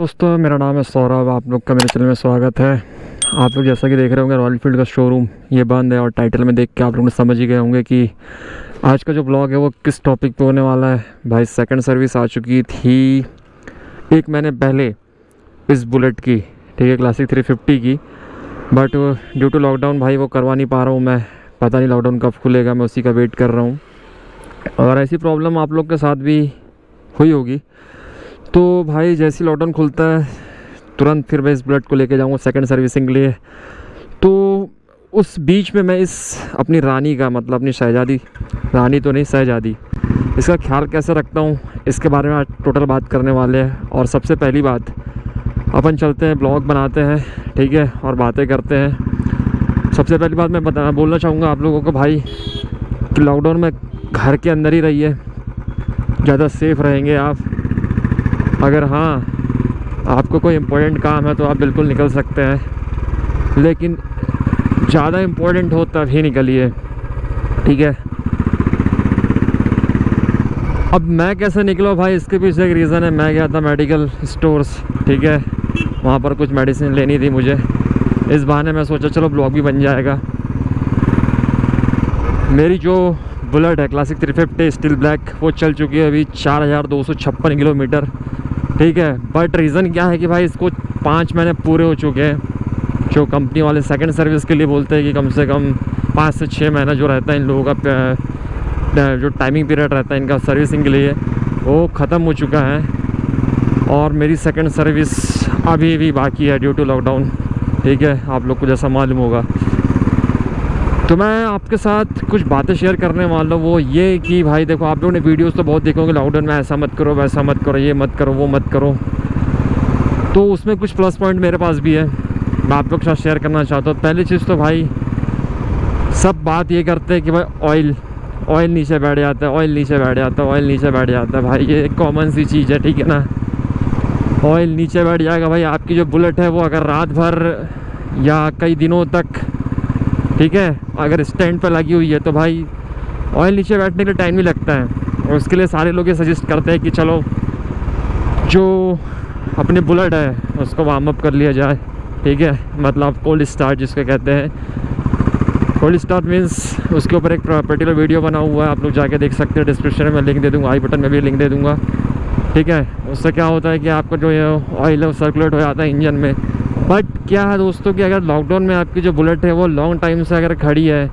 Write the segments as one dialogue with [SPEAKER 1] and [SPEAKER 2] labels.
[SPEAKER 1] दोस्तों मेरा नाम है सौरभ, आप लोग का मेरे चैनल में स्वागत है। आप लोग जैसा कि देख रहे होंगे रॉयल एनफील्ड का शोरूम ये बंद है और टाइटल में देख के आप लोग समझ ही गए होंगे कि आज का जो ब्लॉग है वो किस टॉपिक पे होने वाला है। भाई सेकंड सर्विस आ चुकी थी एक महीने पहले इस बुलेट की, ठीक है, क्लासिक 350 की, बट ड्यू टू लॉकडाउन भाई वो करवा नहीं पा रहा हूँ मैं। पता नहीं लॉकडाउन कब खुलेगा, मैं उसी का वेट कर रहा हूँ। और ऐसी प्रॉब्लम आप लोग के साथ भी हुई होगी। तो भाई जैसे लॉकडाउन खुलता है तुरंत फिर मैं इस बुलेट को लेके जाऊँगा सेकंड सर्विसिंग के लिए। तो उस बीच में मैं इस अपनी रानी का, मतलब अपनी शहज़ादी, रानी तो नहीं शहज़ादी, इसका ख्याल कैसे रखता हूँ इसके बारे में आज टोटल बात करने वाले हैं। और सबसे पहली बात, अपन चलते हैं ब्लॉग बनाते हैं, ठीक है, और बातें करते हैं। सबसे पहली बात मैं बोलना चाहूँगा आप लोगों को भाई कि लॉकडाउन में घर के अंदर ही रहिए, ज़्यादा सेफ़ रहेंगे आप। अगर हाँ आपको कोई इम्पोर्टेंट काम है तो आप बिल्कुल निकल सकते हैं, लेकिन ज़्यादा इम्पोर्टेंट हो तब ही निकलिए, ठीक है। अब मैं कैसे निकला भाई, इसके पीछे एक रीज़न है। मैं गया था मेडिकल स्टोर्स, ठीक है, वहाँ पर कुछ मेडिसिन लेनी थी मुझे। इस बहाने मैं सोचा चलो ब्लॉग भी बन जाएगा। मेरी जो बुलेट है क्लासिक 350 स्टील ब्लैक, वो चल चुकी है अभी 4256 किलोमीटर, ठीक है। बट रीज़न क्या है कि भाई इसको 5 महीने पूरे हो चुके हैं। जो कंपनी वाले सेकंड सर्विस के लिए बोलते हैं कि कम से कम 5 से 6 महीना जो रहता है इन लोगों का, जो टाइमिंग पीरियड रहता है इनका सर्विसिंग के लिए, वो ख़त्म हो चुका है। और मेरी सेकंड सर्विस अभी भी बाकी है ड्यू टू लॉकडाउन, ठीक है, आप लोग को जैसा मालूम होगा। तो मैं आपके साथ कुछ बातें शेयर करने वाला हूँ। वो ये कि भाई देखो, आप लोगों ने वीडियोस तो बहुत देखोगे लॉकडाउन में, ऐसा मत करो, वैसा मत करो, ये मत करो, वो मत करो। तो उसमें कुछ प्लस पॉइंट मेरे पास भी है, मैं आप लोग के साथ शेयर करना चाहता हूँ। पहली चीज़ तो भाई सब बात ये करते हैं कि भाई ऑयल नीचे बैठ जाता है, ऑयल नीचे बैठ जाता है, ऑयल नीचे बैठ जाता है। भाई ये एक कॉमन सी चीज़ है, ठीक है ना। ऑयल नीचे बैठ जाएगा भाई, आपकी जो बुलेट है वो अगर रात भर या कई दिनों तक, ठीक है, अगर स्टैंड पर लगी हुई है तो भाई ऑयल नीचे बैठने के लिए टाइम नहीं लगता है। और उसके लिए सारे लोग ये सजेस्ट करते हैं कि चलो जो अपनी बुलेट है उसको वार्म अप कर लिया जाए, ठीक है, मतलब कोल्ड स्टार्ट जिसको कहते हैं। कोल्ड स्टार्ट मीन्स उसके ऊपर एक पर्टिकुलर वीडियो बना हुआ है, आप लोग जाके देख सकते हैं, डिस्क्रिप्शन में लिंक दे दूँगा, आई बटन में भी लिंक दे दूँगा, ठीक है। उससे क्या होता है कि आपका जो ऑयल है वो सर्कुलेट हो जाता है इंजन में। बट क्या है दोस्तों कि अगर लॉकडाउन में आपकी जो बुलेट है वो लॉन्ग टाइम से अगर खड़ी है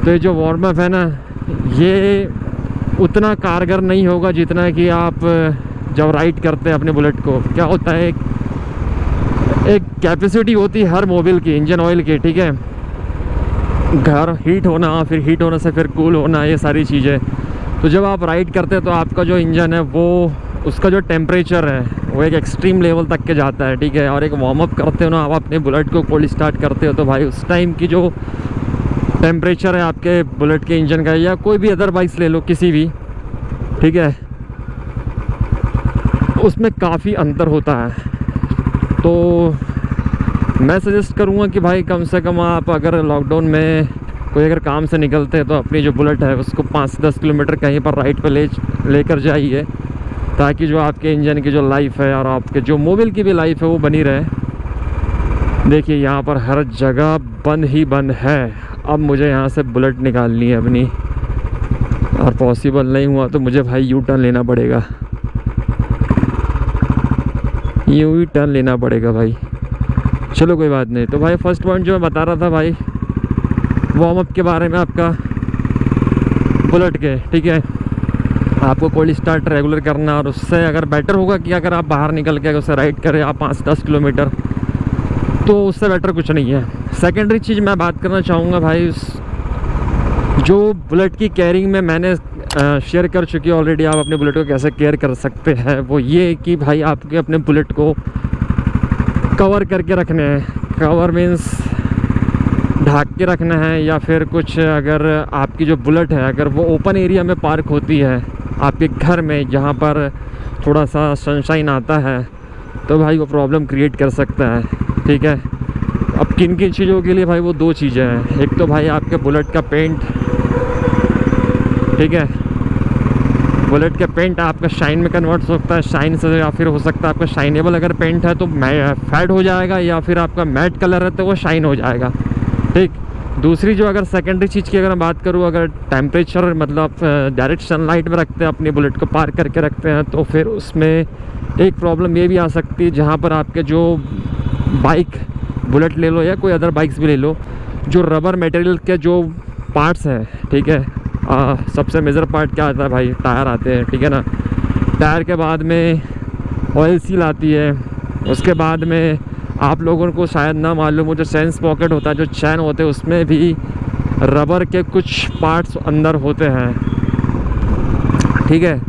[SPEAKER 1] तो ये जो वार्म अप है ना, ये उतना कारगर नहीं होगा जितना कि आप जब राइड करते हैं अपने बुलेट को। क्या होता है, एक कैपेसिटी होती है हर मोबिल की, इंजन ऑयल की, ठीक है। घर हीट होना, फिर हीट होने से फिर कूल होना, ये सारी चीज़ें। तो जब आप राइड करते हैं तो आपका जो इंजन है वो, उसका जो टेम्परेचर है वो एक एक्सट्रीम लेवल तक के जाता है, ठीक है। और एक वार्म अप करते हो ना आप अपने बुलेट को, कोल्ड स्टार्ट करते हो, तो भाई उस टाइम की जो टेम्परेचर है आपके बुलेट के इंजन का, या कोई भी अदर बाइक्स ले लो किसी भी, ठीक है, उसमें काफ़ी अंतर होता है। तो मैं सजेस्ट करूँगा कि भाई कम से कम आप अगर लॉकडाउन में कोई अगर काम से निकलते हैं तो अपनी जो बुलेट है उसको 5 से 10 किलोमीटर कहीं पर राइड पर लेकर जाइए, ताकि जो आपके इंजन की जो लाइफ है और आपके जो मोबिल की भी लाइफ है वो बनी रहे। देखिए यहाँ पर हर जगह बंद ही बंद है। अब मुझे यहाँ से बुलेट निकालनी है अपनी, और पॉसिबल नहीं हुआ तो मुझे भाई यू टर्न लेना पड़ेगा, यू ही टर्न लेना पड़ेगा भाई। चलो कोई बात नहीं। तो भाई फर्स्ट पॉइंट जो मैं बता रहा था भाई वार्म अप के बारे में आपका बुलेट के, ठीक है, आपको कोल्ड स्टार्ट रेगुलर करना। और उससे अगर बेटर होगा कि अगर आप बाहर निकल के उसे राइड करें आप 5-10 किलोमीटर, तो उससे बेटर कुछ नहीं है। सेकेंडरी चीज़ मैं बात करना चाहूँगा भाई, जो बुलेट की केयरिंग में मैंने शेयर कर चुकी है ऑलरेडी, आप अपने बुलेट को कैसे केयर कर सकते हैं, वो ये कि भाई आपके अपने बुलेट को कवर करके रखने हैं। कवर मीन्स ढाक के रखना है, या फिर कुछ, अगर आपकी जो बुलेट है अगर वो ओपन एरिया में पार्क होती है आपके घर में, जहाँ पर थोड़ा सा सनशाइन आता है, तो भाई वो प्रॉब्लम क्रिएट कर सकता है, ठीक है। अब किन किन चीज़ों के लिए भाई, वो 2 चीज़ें हैं। एक तो भाई आपके बुलेट का पेंट, ठीक है, बुलेट के पेंट आपका शाइन में कन्वर्ट हो सकता है, शाइन से, या फिर हो सकता है आपका शाइनेबल अगर पेंट है तो फैट हो जाएगा, या फिर आपका मैट कलर है तो वो शाइन हो जाएगा। ठीक। दूसरी जो अगर सेकेंडरी चीज़ की अगर मैं बात करूँ, अगर टेम्परेचर मतलब डायरेक्ट सनलाइट में रखते हैं, अपनी बुलेट को पार्क करके रखते हैं, तो फिर उसमें एक प्रॉब्लम ये भी आ सकती है, जहाँ पर आपके जो बाइक, बुलेट ले लो या कोई अदर बाइक्स भी ले लो, जो रबर मटेरियल के जो पार्ट्स हैं, ठीक है, सबसे मेजर पार्ट क्या आता है भाई, टायर आते हैं, ठीक है ना। टायर के बाद में ऑयल सील आती है, उसके बाद में आप लोगों को शायद ना मालूम हो, जो सेंस पॉकेट होता है, जो चैन होते हैं, उसमें भी रबर के कुछ पार्ट्स अंदर होते हैं, ठीक है।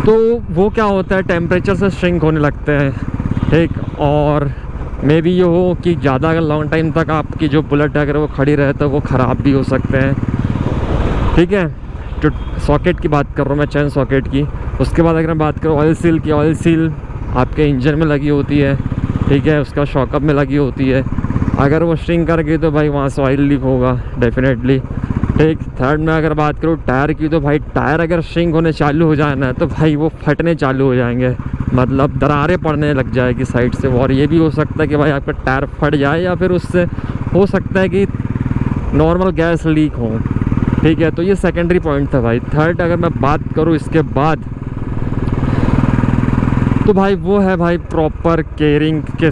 [SPEAKER 1] तो वो क्या होता है, टेम्परेचर से श्रिंक होने लगते हैं, ठीक। और मे भी ये हो कि ज़्यादा अगर लॉन्ग टाइम तक आपकी जो बुलेट है अगर वो खड़ी रहे तो वो ख़राब भी हो सकते हैं, ठीक है। जो सॉकेट की बात कर रहा हूँ मैं, चैन सॉकेट की। उसके बाद अगर मैं बात करूँ ऑयल सील की, ऑयल सील आपके इंजन में लगी होती है, ठीक है, उसका शॉकअप में लगी होती है। अगर वो श्रिंक कर गई तो भाई वहाँ से ऑयल लीक होगा डेफिनेटली, ठीक। थर्ड में अगर बात करूँ टायर की, तो भाई टायर अगर श्रिंक होने चालू हो जाए ना, तो भाई वो फटने चालू हो जाएंगे, मतलब दरारें पड़ने लग जाएगी साइड से। और ये भी हो सकता है कि भाई आपका टायर फट जाए, या फिर उससे हो सकता है कि नॉर्मल गैस लीक हो, ठीक है। तो ये सेकेंडरी पॉइंट था भाई। थर्ड अगर मैं बात करूँ इसके बाद, तो भाई वो है भाई प्रॉपर केयरिंग के,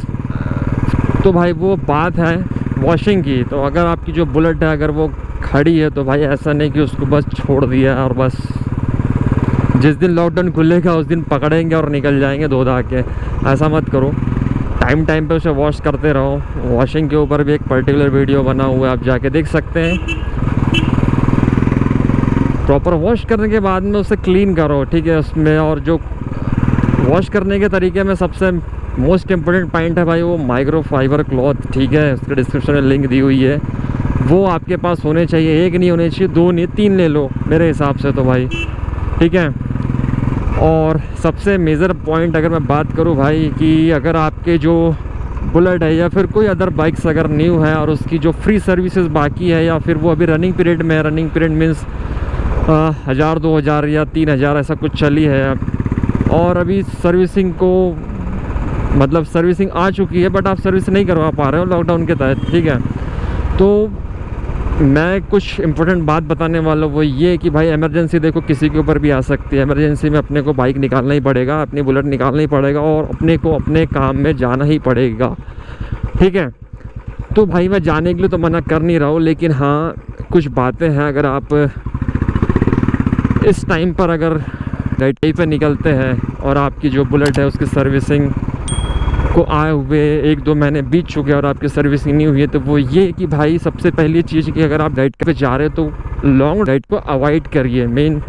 [SPEAKER 1] तो भाई वो बात है वॉशिंग की। तो अगर आपकी जो बुलेट है अगर वो खड़ी है, तो भाई ऐसा नहीं कि उसको बस छोड़ दिया और बस जिस दिन लॉकडाउन खुलेगा उस दिन पकड़ेंगे और निकल जाएंगे धो धा के, ऐसा मत करो। टाइम टाइम पे उसे वॉश करते रहो। वॉशिंग के ऊपर भी एक पर्टिकुलर वीडियो बना हुआ है, आप जाके देख सकते हैं। प्रॉपर वॉश करने के बाद में उसे क्लीन करो, ठीक है, उसमें। और जो वॉश करने के तरीके में सबसे मोस्ट इम्पोर्टेंट पॉइंट है भाई वो माइक्रो फाइबर क्लॉथ, ठीक है, उसके डिस्क्रिप्शन में लिंक दी हुई है, वो आपके पास होने चाहिए। एक नहीं होने चाहिए, दो नहीं, तीन ले लो मेरे हिसाब से तो भाई, ठीक है। और सबसे मेजर पॉइंट अगर मैं बात करूं भाई, कि अगर आपके जो बुलेट है या फिर कोई अदर बाइक्स अगर न्यू है और उसकी जो फ्री सर्विसेज बाकी है, या फिर वो अभी रनिंग पीरियड में है, रनिंग पीरियड मीन्स 1000, 2000 या 3000 ऐसा कुछ चली है, और अभी सर्विसिंग को मतलब सर्विसिंग आ चुकी है बट आप सर्विस नहीं करवा पा रहे हो लॉकडाउन के तहत, ठीक है। तो मैं कुछ इम्पोर्टेंट बात बताने वाला हूँ, वो ये कि भाई इमरजेंसी देखो किसी के ऊपर भी आ सकती है। इमरजेंसी में अपने को बाइक निकालना ही पड़ेगा, अपनी बुलेट निकालना ही पड़ेगा, और अपने को अपने काम में जाना ही पड़ेगा, ठीक है। तो भाई मैं जाने के लिए तो मना कर नहीं रहा हूँ, लेकिन हाँ कुछ बातें हैं, अगर आप इस टाइम पर अगर राइट पे निकलते हैं और आपकी जो बुलेट है उसकी सर्विसिंग को आए हुए 1-2 महीने बीत चुके हैं और आपकी सर्विसिंग नहीं हुई है, तो वो ये कि भाई सबसे पहली चीज़ कि अगर आप राइड पे जा रहे हो तो लॉन्ग राइड को अवॉइड करिए। मेन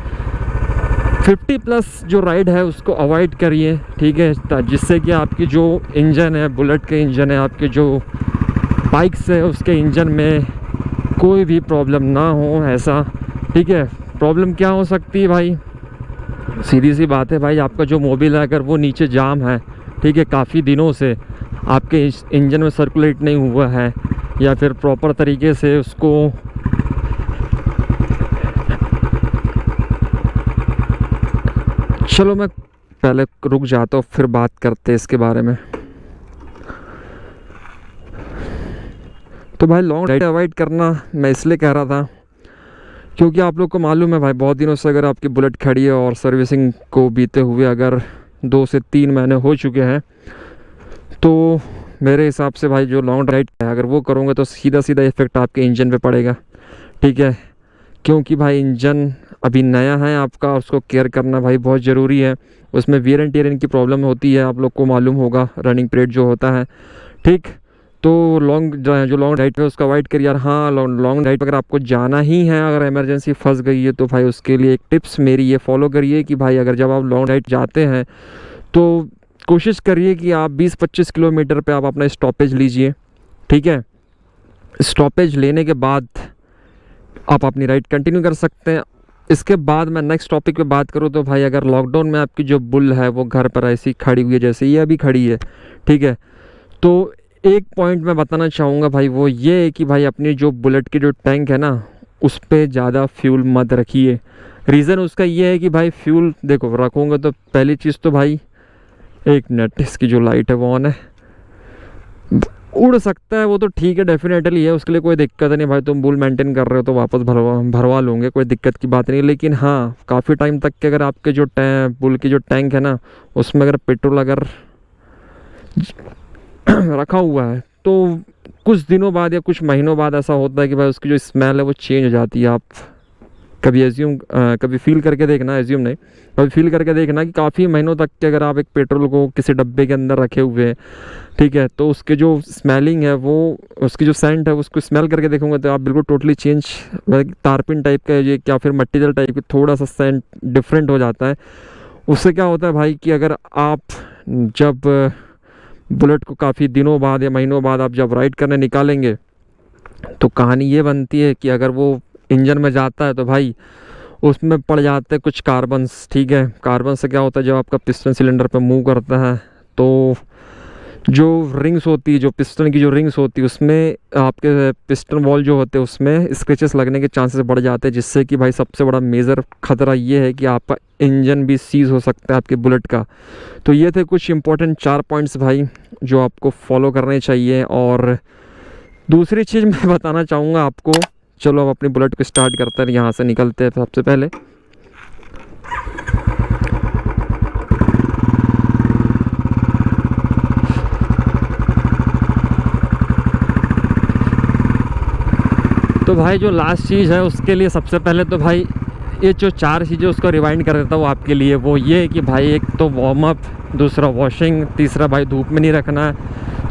[SPEAKER 1] 50+ जो राइड है उसको अवॉइड करिए, ठीक है, जिससे कि आपकी जो इंजन है, बुलेट के इंजन है, आपके जो बाइक्स है उसके इंजन में कोई भी प्रॉब्लम ना हो, ऐसा, ठीक है। प्रॉब्लम क्या हो सकती है भाई, सीधी सी बात है भाई, आपका जो मोबिल है अगर वो नीचे जाम है, ठीक है, काफ़ी दिनों से आपके इंजन में सर्कुलेट नहीं हुआ है, या फिर प्रॉपर तरीके से उसको चलो मैं पहले रुक जाता हूँ फिर बात करते हैं इसके बारे में। तो भाई लॉन्ग राइड अवॉइड करना मैं इसलिए कह रहा था क्योंकि आप लोग को मालूम है भाई बहुत दिनों से अगर आपकी बुलेट खड़ी है और सर्विसिंग को बीते हुए अगर 2 से 3 महीने हो चुके हैं, तो मेरे हिसाब से भाई जो लॉन्ग राइड है अगर वो करोगे तो सीधा सीधा इफेक्ट आपके इंजन पे पड़ेगा, ठीक है। क्योंकि भाई इंजन अभी नया है आपका, उसको केयर करना भाई बहुत ज़रूरी है। उसमें वियर एंड टियर की प्रॉब्लम होती है, आप लोग को मालूम होगा, रनिंग पीरियड जो होता है, ठीक। तो जो लॉन्ग राइड है उसका अवॉइड करिए। यार हाँ, लॉन्ग राइड अगर आपको जाना ही है, अगर इमरजेंसी फंस गई है, तो भाई उसके लिए एक टिप्स मेरी ये फॉलो करिए कि भाई अगर जब आप लॉन्ग राइड जाते हैं तो कोशिश करिए कि आप 20-25 किलोमीटर पे आप अपना स्टॉपेज लीजिए, ठीक है। स्टॉपेज लेने के बाद आप अपनी राइड कंटिन्यू कर सकते हैं। इसके बाद मैं नेक्स्ट टॉपिक पे बात करूँ तो भाई अगर लॉकडाउन में आपकी जो बुल है वो घर पर ऐसी खड़ी हुई है जैसे ये अभी खड़ी है, ठीक है, तो एक पॉइंट मैं बताना चाहूँगा भाई, वो ये है कि भाई अपनी जो बुलेट की जो टैंक है ना उस पर ज़्यादा फ्यूल मत रखिए। रीज़न उसका ये है कि भाई फ्यूल देखो रखूँगा तो पहली चीज़ तो भाई एक मिनट, इसकी जो लाइट है वो ऑन है, उड़ सकता है वो तो ठीक है डेफिनेटली है, उसके लिए कोई दिक्कत नहीं भाई, तुम बुल मेंटेन कर रहे हो तो वापस भरवा लूँगे, कोई दिक्कत की बात नहीं। लेकिन हाँ काफ़ी टाइम तक के अगर आपके जो बुल की जो टैंक है ना उसमें अगर पेट्रोल अगर रखा हुआ है तो कुछ दिनों बाद या कुछ महीनों बाद ऐसा होता है कि भाई उसकी जो स्मेल है वो चेंज हो जाती है। आप कभी फील करके देखना, एज्यूम नहीं, कभी फील करके देखना कि काफ़ी महीनों तक के अगर आप एक पेट्रोल को किसी डब्बे के अंदर रखे हुए हैं, ठीक है, तो उसके जो स्मेलिंग है वो उसकी जो सेंट है उसको स्मेल करके देखोगे तो आप बिल्कुल टोटली चेंज, तारपिन टाइप का ये या फिर मटीरियल टाइप का थोड़ा सा सेंट डिफरेंट हो जाता है। उससे क्या होता है भाई कि अगर आप जब बुलेट को काफ़ी दिनों बाद या महीनों बाद आप जब राइड करने निकालेंगे तो कहानी ये बनती है कि अगर वो इंजन में जाता है तो भाई उसमें पड़ जाते हैं कुछ कार्बन्स, ठीक है। कार्बन से क्या होता है जब आपका पिस्टन सिलेंडर पे मूव करता है तो जो रिंग्स होती है, जो पिस्टन की जो रिंग्स होती है उसमें आपके पिस्टन वॉल जो होते हैं उसमें स्क्रैचेस लगने के चांसेस बढ़ जाते हैं, जिससे कि भाई सबसे बड़ा मेजर खतरा ये है कि आपका इंजन भी सीज हो सकता है आपके बुलेट का। तो ये थे कुछ इंपॉर्टेंट 4 पॉइंट्स भाई जो आपको फॉलो करने चाहिए। और दूसरी चीज़ मैं बताना चाहूँगा आपको, चलो अब अपनी बुलेट को स्टार्ट करते हैं, यहाँ से निकलते हैं सबसे पहले। तो भाई जो लास्ट चीज़ है उसके लिए सबसे पहले तो भाई ये जो 4 चीज़ें उसको रिवाइंड कर देता हूँ आपके लिए, वो ये है कि भाई एक तो वार्म अप, दूसरा वॉशिंग, तीसरा भाई धूप में नहीं रखना है,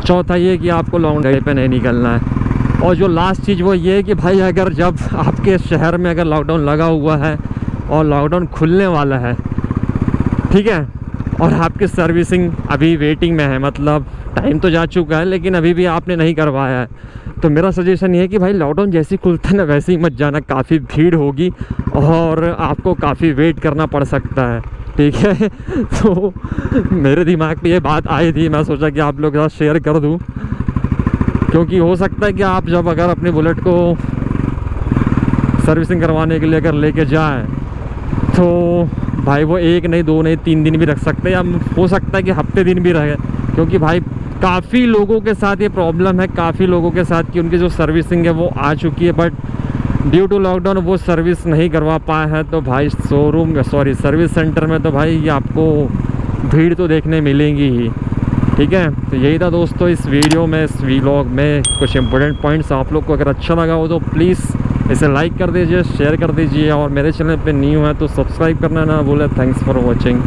[SPEAKER 1] चौथा ये कि आपको लॉन्ग ड्राइव पे नहीं निकलना है, और जो लास्ट चीज़ वो ये है कि भाई अगर जब आपके शहर में अगर लॉकडाउन लगा हुआ है और लॉकडाउन खुलने वाला है, ठीक है, और आपकी सर्विसिंग अभी वेटिंग में है, मतलब टाइम तो जा चुका है लेकिन अभी भी आपने नहीं करवाया है, तो मेरा सजेशन ये है कि भाई लॉकडाउन जैसे ही खुलता है ना वैसे ही मत जाना, काफ़ी भीड़ होगी और आपको काफ़ी वेट करना पड़ सकता है, ठीक है। तो मेरे दिमाग में ये बात आई थी, मैं सोचा कि आप लोग के साथ शेयर कर दूँ, क्योंकि हो सकता है कि आप जब अगर अपनी बुलेट को सर्विसिंग करवाने के लिए अगर लेके जाएं तो भाई वो 1 नहीं 2 नहीं 3 दिन भी रख सकते हैं, या हो सकता है कि हफ्ते दिन भी रहे, क्योंकि भाई काफ़ी लोगों के साथ ये प्रॉब्लम है, काफ़ी लोगों के साथ कि उनकी जो सर्विसिंग है वो आ चुकी है बट ड्यू टू लॉकडाउन वो सर्विस नहीं करवा पाए हैं, तो भाई सर्विस सेंटर में तो भाई ये आपको भीड़ तो देखने मिलेंगी ही, ठीक है। तो यही था दोस्तों इस वीडियो में, इस व्लॉग में कुछ इंपॉर्टेंट पॉइंट्स। आप लोग को अगर अच्छा लगा हो तो प्लीज़ इसे लाइक कर दीजिए, शेयर कर दीजिए, और मेरे चैनल पे न्यू है तो सब्सक्राइब करना ना भूलें। Thanks for watching.